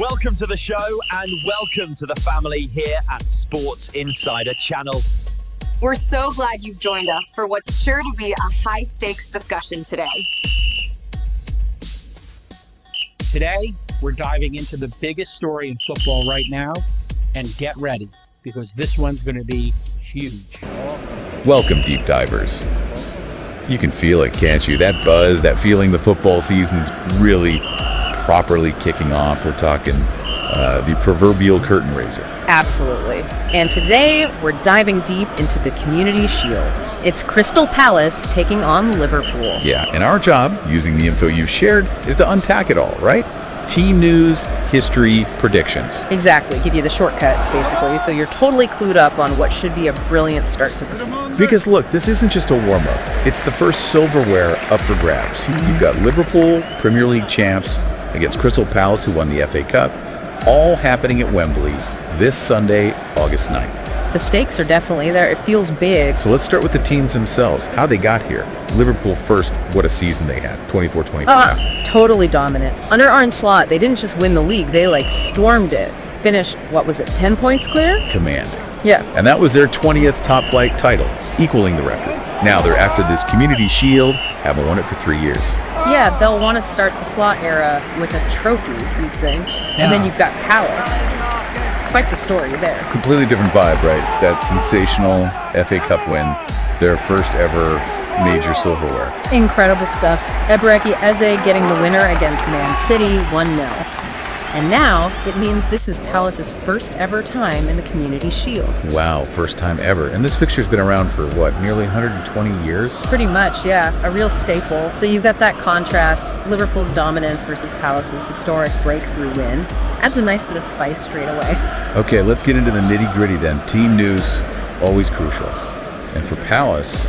Welcome to the show and welcome to the family here at Sports Insider Channel. We're so glad you've joined us for what's sure to be a high-stakes discussion today. Today, we're diving into the biggest story in football right now, and get ready, because this one's going to be huge. Welcome, deep divers. You can feel it, can't you? That buzz, that feeling the football season's really properly kicking off. We're talking the proverbial curtain raiser. Absolutely. And today, we're diving deep into the Community Shield. It's Crystal Palace taking on Liverpool. Yeah, and our job, using the info you've shared, is to unpack it all, right? Team news, history, predictions. Exactly. Give you the shortcut, basically, so you're totally clued up on what should be a brilliant start to the season. Because look, this isn't just a warm-up. It's the first silverware up for grabs. You've got Liverpool, Premier League champs, against Crystal Palace, who won the FA Cup, all happening at Wembley this Sunday, August 9th. The stakes are definitely there. It feels big. So let's start with the teams themselves, how they got here. Liverpool first, what a season they had, 24-25. Totally dominant. Under Arne Slot, they didn't just win the league, they stormed it. Finished, 10 points clear? Commanding. Yeah. And that was their 20th top flight title, equaling the record. Now they're after this Community Shield, haven't won it for 3 years. Yeah, they'll want to start the Slot era with a trophy, you think. Yeah. And then you've got Palace. Quite the story there. Completely different vibe, right? That sensational FA Cup win, their first ever major silverware. Incredible stuff. Ebereki Eze getting the winner against Man City, 1-0. And now, it means this is Palace's first ever time in the Community Shield. Wow, first time ever. And this fixture's been around for, nearly 120 years? Pretty much, yeah. A real staple. So you've got that contrast, Liverpool's dominance versus Palace's historic breakthrough win. Adds a nice bit of spice straight away. Okay, let's get into the nitty-gritty then. Team news, always crucial. And for Palace,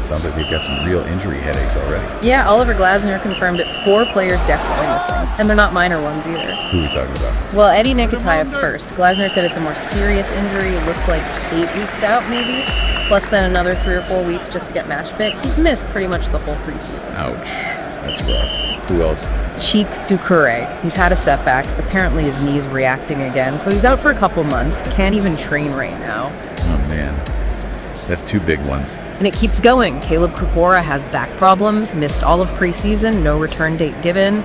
sounds like they've got some real injury headaches already. Yeah, Oliver Glasner confirmed it. 4 players definitely missing. And they're not minor ones either. Who are we talking about? Well, Eddie Nketiah first. Glasner said it's a more serious injury. It looks like 8 weeks out, maybe. Plus then another 3 or 4 weeks just to get match fit. He's missed pretty much the whole preseason. Ouch. That's rough. Who else? Cheek Doucouré. He's had a setback. Apparently his knee's reacting again, so he's out for a couple months. Can't even train right now. Oh, man. That's 2 big ones. And it keeps going. Caleb Krupora has back problems, missed all of preseason, no return date given.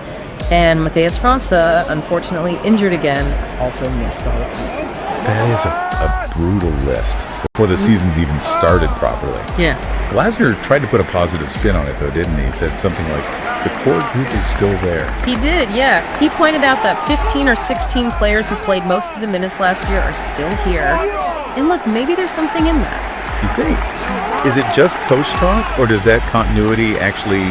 And Matheus França, unfortunately injured again, also missed the whole preseason. That is a brutal list before the season's even started properly. Yeah. Glasner tried to put a positive spin on it, though, didn't he? He said something like, the core group is still there. He did, yeah. He pointed out that 15 or 16 players who played most of the minutes last year are still here. And look, maybe there's something in that. You think? Is it just coach talk, or does that continuity actually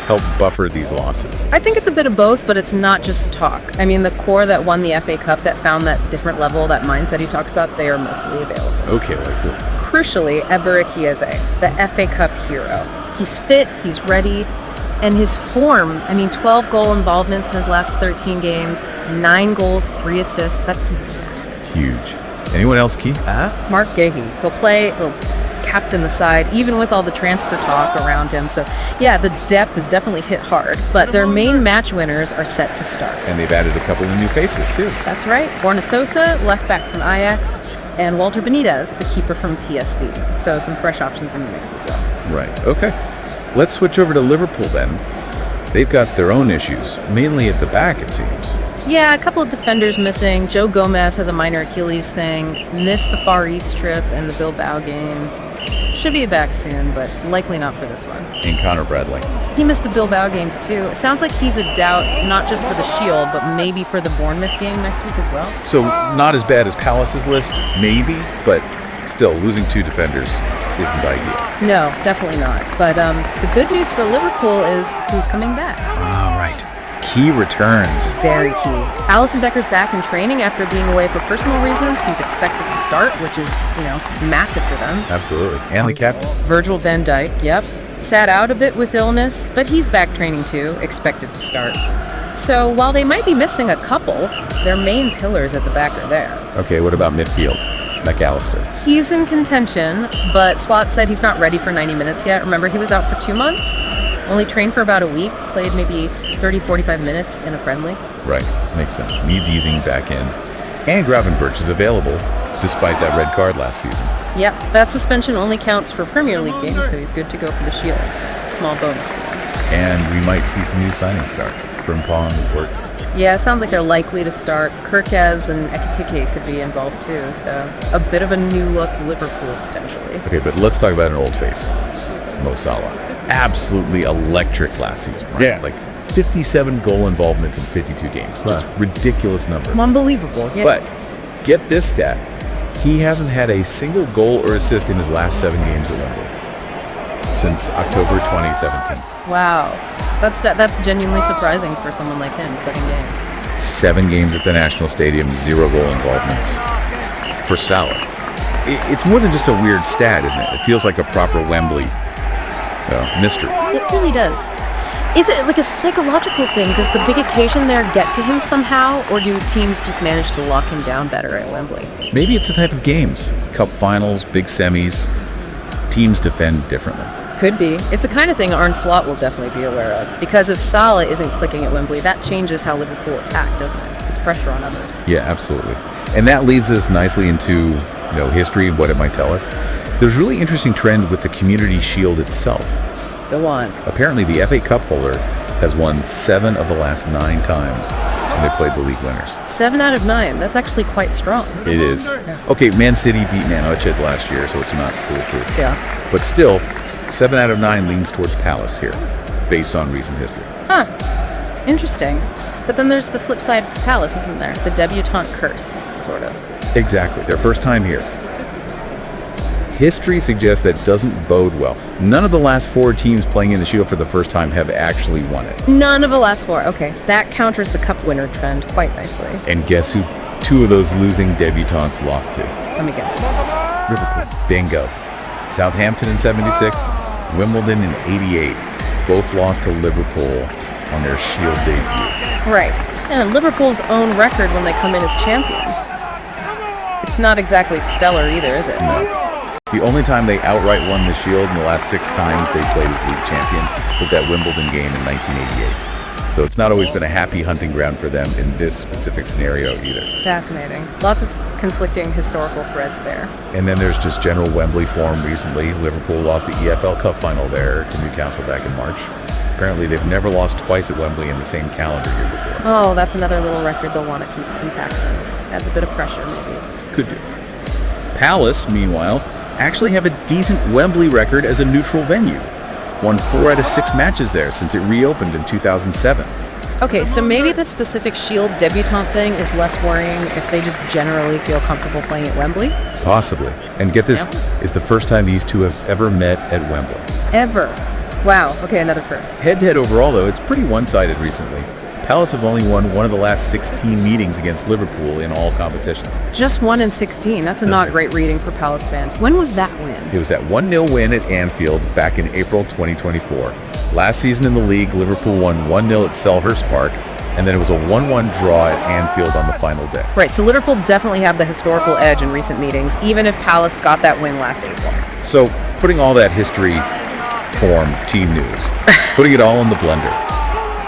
help buffer these losses? I think it's a bit of both, but it's not just talk. I mean, the core that won the FA Cup, that found that different level, that mindset he talks about, they are mostly available. Okay, like who? Crucially, Ebereki Eze, the FA Cup hero. He's fit, he's ready, and his form, 12 goal involvements in his last 13 games, 9 goals, 3 assists, that's massive. Huge. Anyone else key? Mark Gahey. He'll captain the side, even with all the transfer talk around him. So, yeah, the depth has definitely hit hard. But their main match winners are set to start. And they've added a couple of new faces, too. That's right. Borna Sosa, left back from Ajax, and Walter Benitez, the keeper from PSV. So some fresh options in the mix as well. Right. Okay. Let's switch over to Liverpool then. They've got their own issues, mainly at the back, it seems. Yeah, a couple of defenders missing. Joe Gomez has a minor Achilles thing. Missed the Far East trip and the Bilbao games. Should be back soon, but likely not for this one. And Connor Bradley. He missed the Bilbao games too. It sounds like he's a doubt, not just for the Shield, but maybe for the Bournemouth game next week as well. So not as bad as Palace's list, maybe, but still, losing 2 defenders isn't ideal. No, definitely not. But the good news for Liverpool is he's coming back. All right. Key returns. Very key. Alisson Becker's back in training after being away for personal reasons. He's expected to start, which is, massive for them. Absolutely. And the captain. Virgil van Dijk, yep. Sat out a bit with illness, but he's back training too, expected to start. So while they might be missing a couple, their main pillars at the back are there. Okay, what about midfield? McAllister. He's in contention, but Slot said he's not ready for 90 minutes yet. Remember, he was out for 2 months? Only trained for about a week, played maybe 30, 45 minutes in a friendly. Right, makes sense. Needs easing back in. And Gravenberch is available, despite that red card last season. Yep, that suspension only counts for Premier League games, so he's good to go for the Shield. Small bonus for them. And we might see some new signings start. Frimpong reports. Yeah, it sounds like they're likely to start. Kirkez and Ekitike could be involved too, so a bit of a new look Liverpool potentially. Okay, but let's talk about an old face. Mo Salah. Absolutely electric last season, right? Yeah. Like 57 goal involvements in 52 games. Just ridiculous number. Unbelievable. Yeah. But get this stat. He hasn't had a single goal or assist in his last 7 games at Wembley since October 2017. Wow. That's genuinely surprising for someone like him, 7 games. 7 games at the National Stadium, 0 goal involvements for Salah. It's more than just a weird stat, isn't it? It feels like a proper Wembley mystery. It really does. Is it like a psychological thing? Does the big occasion there get to him somehow, or do teams just manage to lock him down better at Wembley? Maybe it's the type of games. Cup finals, big semis. Teams defend differently. Could be. It's the kind of thing Arne Slot will definitely be aware of. Because if Salah isn't clicking at Wembley, that changes how Liverpool attack, doesn't it? It's pressure on others. Yeah, absolutely. And that leads us nicely into history and what it might tell us. There's a really interesting trend with the Community Shield itself. Go on. Apparently, the FA Cup holder has won 7 of the last 9 times when they played the league winners. 7 out of 9. That's actually quite strong. It is. Yeah. Okay, Man City beat Nanochid last year, so it's not foolproof. Yeah. But still, 7 out of 9 leans towards Palace here, based on recent history. Huh. Interesting. But then there's the flip side for Palace, isn't there? The debutante curse, sort of. Exactly. Their first time here. History suggests that doesn't bode well. None of the last 4 teams playing in the Shield for the first time have actually won it. None of the last 4. Okay. That counters the cup winner trend quite nicely. And guess who 2 of those losing debutantes lost to? Let me guess. Liverpool. Bingo. Southampton in 76, Wimbledon in 88. Both lost to Liverpool on their Shield debut. Right. And Liverpool's own record when they come in as champions. It's not exactly stellar either, is it? No. The only time they outright won the Shield in the last 6 times they played as league champion was that Wimbledon game in 1988. So it's not always been a happy hunting ground for them in this specific scenario either. Fascinating. Lots of conflicting historical threads there. And then there's just general Wembley form recently. Liverpool lost the EFL Cup final there to Newcastle back in March. Apparently they've never lost twice at Wembley in the same calendar year before. Oh, that's another little record they'll want to keep intact. Adds a bit of pressure, maybe. Could do. Palace, meanwhile, actually have a decent Wembley record as a neutral venue. Won 4 out of 6 matches there since it reopened in 2007. Okay, so maybe the specific Shield debutante thing is less worrying if they just generally feel comfortable playing at Wembley? Possibly. And get this, it's the first time these two have ever met at Wembley. Ever. Wow, okay, another first. Head-to-head overall, though, it's pretty one-sided recently. Palace have only won 1 of the last 16 meetings against Liverpool in all competitions. Just 1 in 16. That's a not great reading for Palace fans. When was that win? It was that 1-0 win at Anfield back in April 2024. Last season in the league, Liverpool won 1-0 at Selhurst Park, and then it was a 1-1 draw at Anfield on the final day. Right, so Liverpool definitely have the historical edge in recent meetings, even if Palace got that win last April. So, putting all that history, form, team news, putting it all in the blender,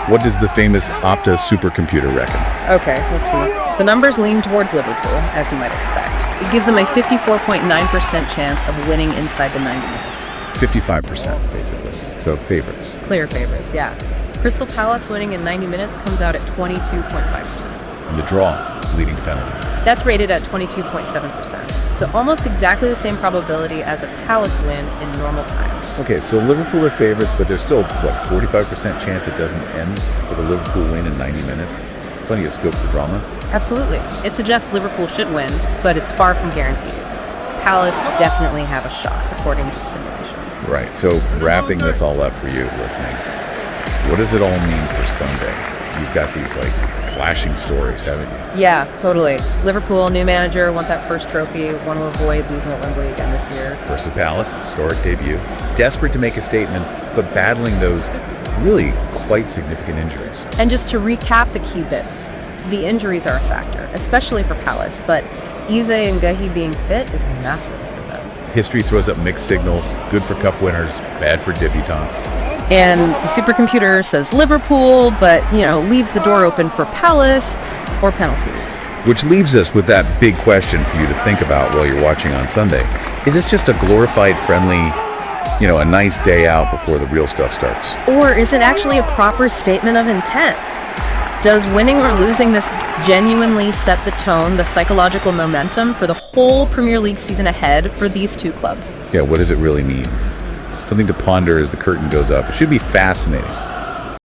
what does the famous Opta supercomputer reckon? Okay, let's see. The numbers lean towards Liverpool, as you might expect. It gives them a 54.9% chance of winning inside the 90 minutes. 55%, basically. So favorites. Clear favorites, yeah. Crystal Palace winning in 90 minutes comes out at 22.5%. And the draw, leading penalties. That's rated at 22.7%. So almost exactly the same probability as a Palace win in normal time. Okay, so Liverpool are favorites, but there's still, 45% chance it doesn't end with a Liverpool win in 90 minutes? Plenty of scope for drama. Absolutely. It suggests Liverpool should win, but it's far from guaranteed. Palace definitely have a shot, according to the simulations. Right, so wrapping this all up for you listening, what does it all mean for Sunday? You've got these, clashing stories, haven't you? Yeah, totally. Liverpool, new manager, want that first trophy, want to avoid losing at Wembley again this year. Versus Palace, historic debut. Desperate to make a statement, but battling those really quite significant injuries. And just to recap the key bits, the injuries are a factor, especially for Palace, but Eze and Guehi being fit is massive for them. History throws up mixed signals, good for cup winners, bad for debutantes. And the supercomputer says Liverpool, but, leaves the door open for Palace or penalties. Which leaves us with that big question for you to think about while you're watching on Sunday. Is this just a glorified, friendly, a nice day out before the real stuff starts? Or is it actually a proper statement of intent? Does winning or losing this genuinely set the tone, the psychological momentum for the whole Premier League season ahead for these two clubs? Yeah, what does it really mean? Something to ponder as the curtain goes up. It should be fascinating.